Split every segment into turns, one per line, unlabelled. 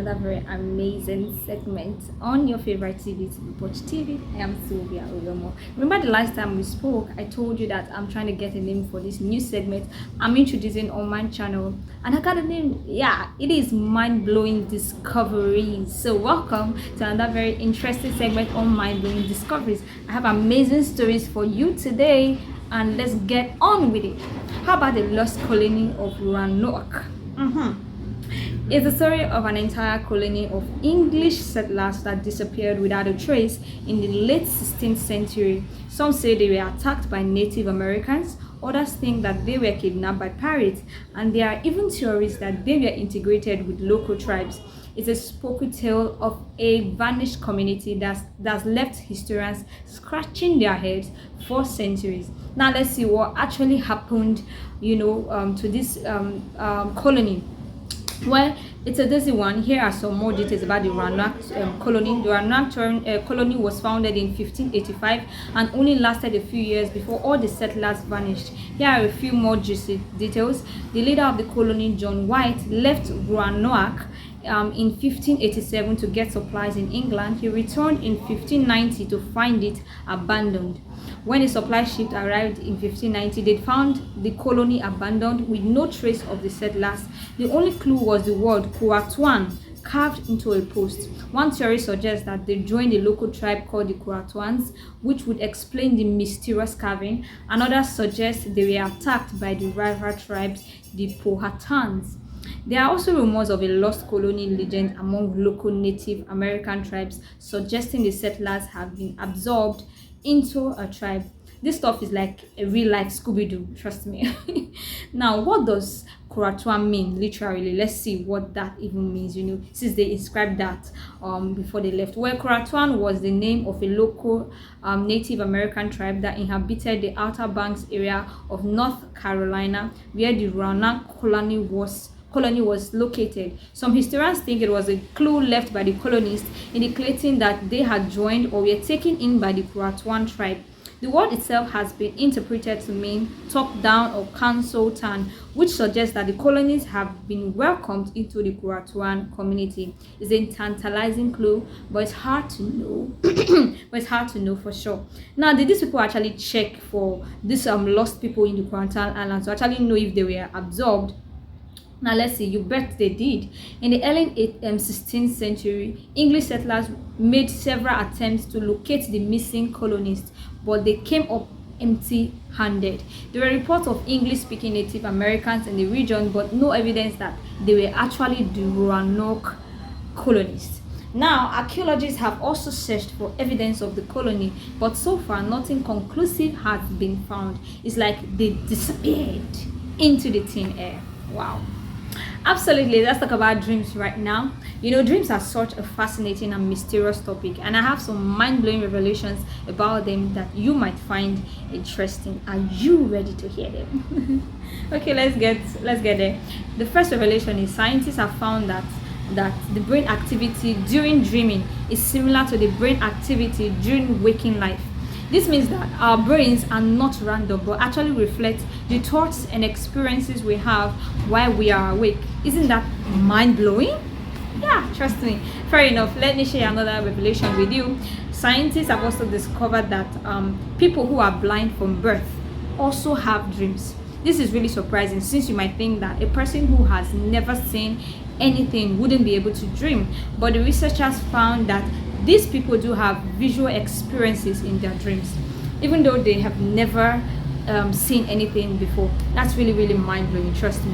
another very amazing segment on your favorite TV, Watch TV. I am Sylvia Oyomo. Remember the last time we spoke, I told you that I'm trying to get a name for this new segment I'm introducing on my channel, and I got a name. Yeah, it is mind-blowing discoveries. So welcome to another very interesting segment on mind-blowing discoveries. I have amazing stories for you today, and let's get on with it. How about the Lost Colony of Roanoke? It's the story of an entire colony of English settlers that disappeared without a trace in the late 16th century. Some say they were attacked by Native Americans, others think that they were kidnapped by pirates, and there are even theories that they were integrated with local tribes. It's a spooky tale of a vanished community that's left historians scratching their heads for centuries. Now let's see what actually happened, to this colony. Well, it's a dizzy one. Here are some more details about the Roanoke colony. The Roanoke colony was founded in 1585 and only lasted a few years before all the settlers vanished. Here are a few more juicy details. The leader of the colony, John White, left Roanoke in 1587 to get supplies in England. He returned in 1590 to find it abandoned. When a supply ship arrived in 1590, they found the colony abandoned with no trace of the settlers. The only clue was the word Kuatuan carved into a post. One theory suggests that they joined a local tribe called the Kuatuans, which would explain the mysterious carving. Another suggests they were attacked by the rival tribes, the Powhatans. There are also rumors of a lost colony legend among local Native American tribes, suggesting the settlers have been absorbed into a tribe. This stuff is like a real life Scooby-Doo, trust me. Now, what does Kuratuan mean literally? Let's see what that even means, since they inscribed that before they left. Well, Kuratuan was the name of a local Native American tribe that inhabited the Outer Banks area of North Carolina, where the Roanoke colony was located. Some historians think it was a clue left by the colonists indicating that they had joined or were taken in by the Kuratuan tribe. The word itself has been interpreted to mean top down or council town, which suggests that the colonists have been welcomed into the Kuratuan community. It's a tantalizing clue, but it's hard to know. But it's hard to know for sure. Now, did these people actually check for these lost people in the Kuratuan Islands to actually know if they were absorbed? Now let's see, you bet they did. In the early 16th century, English settlers made several attempts to locate the missing colonists, but they came up empty-handed. There were reports of English-speaking Native Americans in the region, but no evidence that they were actually the Roanoke colonists. Now, archaeologists have also searched for evidence of the colony, but so far nothing conclusive has been found. It's like they disappeared into the thin air. Wow. Absolutely. Let's talk about dreams right now. Dreams are such a fascinating and mysterious topic, and I have some mind-blowing revelations about them that you might find interesting. Are you ready to hear them? Okay, let's get there. The first revelation is scientists have found that the brain activity during dreaming is similar to the brain activity during waking life. This means that our brains are not random, but actually reflect the thoughts and experiences we have while we are awake. Isn't that mind-blowing? Yeah, trust me. Fair enough. Let me share another revelation with you. Scientists have also discovered that people who are blind from birth also have dreams. This is really surprising, since you might think that a person who has never seen anything wouldn't be able to dream. But the researchers found that these people do have visual experiences in their dreams, even though they have never seen anything before. That's really, really mind-blowing, trust me.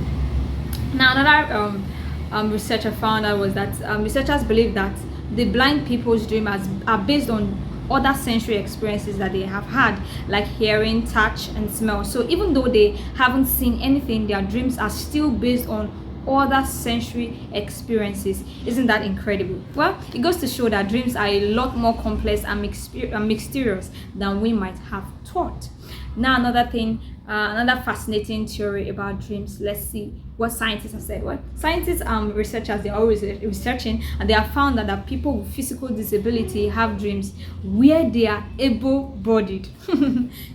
Now, another researcher found out was that researchers believe that the blind people's dreams are based on other sensory experiences that they have had, like hearing, touch, and smell. So even though they haven't seen anything, their dreams are still based on other sensory experiences. Isn't that incredible? Well, it goes to show that dreams are a lot more complex and mysterious than we might have thought. Now, another fascinating theory about dreams. Let's see what scientists have said. Well, scientists researchers, they're always researching, and they have found that people with physical disability have dreams where they are able-bodied.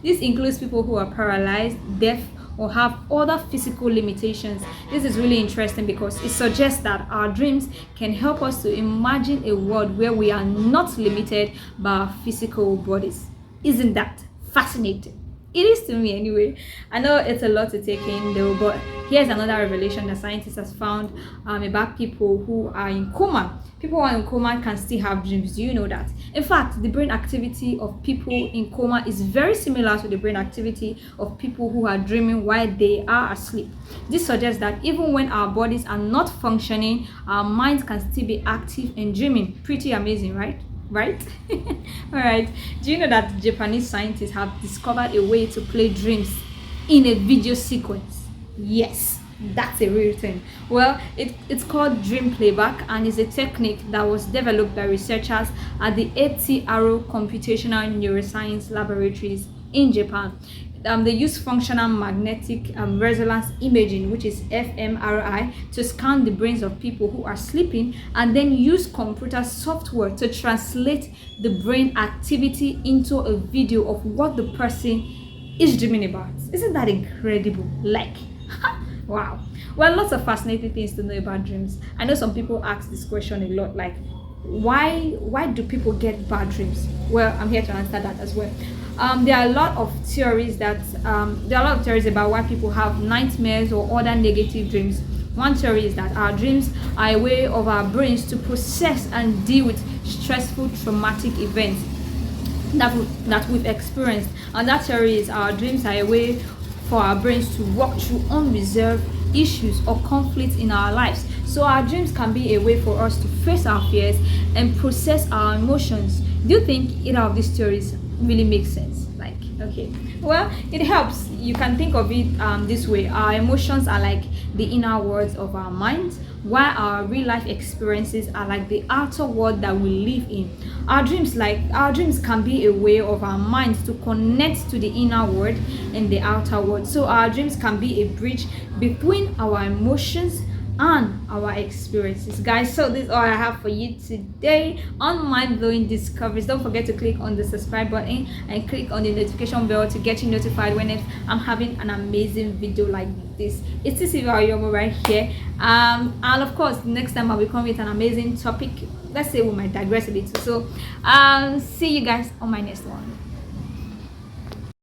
This includes people who are paralyzed, deaf, or have other physical limitations. This is really interesting because it suggests that our dreams can help us to imagine a world where we are not limited by our physical bodies. Isn't that fascinating? It is to me anyway. I know it's a lot to take in though, but here's another revelation that scientists have found about people who are in coma. People who are in coma can still have dreams. Do you know that? In fact, the brain activity of people in coma is very similar to the brain activity of people who are dreaming while they are asleep. This suggests that even when our bodies are not functioning, our minds can still be active and dreaming. Pretty amazing, right? All right, do you know that Japanese scientists have discovered a way to play dreams in a video sequence? Yes, that's a real thing. Well, it's called dream playback, and is a technique that was developed by researchers at the Arrow Computational Neuroscience Laboratories in Japan. They use functional magnetic resonance imaging, which is fMRI, to scan the brains of people who are sleeping, and then use computer software to translate the brain activity into a video of what the person is dreaming about. Isn't that incredible? Like, wow. Well, lots of fascinating things to know about dreams. I know some people ask this question a lot, like, why do people get bad dreams? Well, I'm here to answer that as well. There are a lot of theories about why people have nightmares or other negative dreams. One theory is that our dreams are a way of our brains to process and deal with stressful traumatic events that we've experienced. And that theory is our dreams are a way for our brains to walk through unresolved issues or conflicts in our lives. So our dreams can be a way for us to face our fears and process our emotions. Do you think either of these theories really makes sense? Like, okay, well, it helps. You can think of it this way. Our emotions are like the inner worlds of our minds, while our real life experiences are like the outer world that we live in. Our dreams can be a way of our minds to connect to the inner world and the outer world. So our dreams can be a bridge between our emotions and our experiences, guys. So this is all I have for you today on mind-blowing discoveries. Don't forget to click on the subscribe button and click on the notification bell to get you notified when I'm having an amazing video like this. It's Yomo right here, and of course next time I'll be coming with an amazing topic. Let's say we might digress a little. So see you guys on my next one.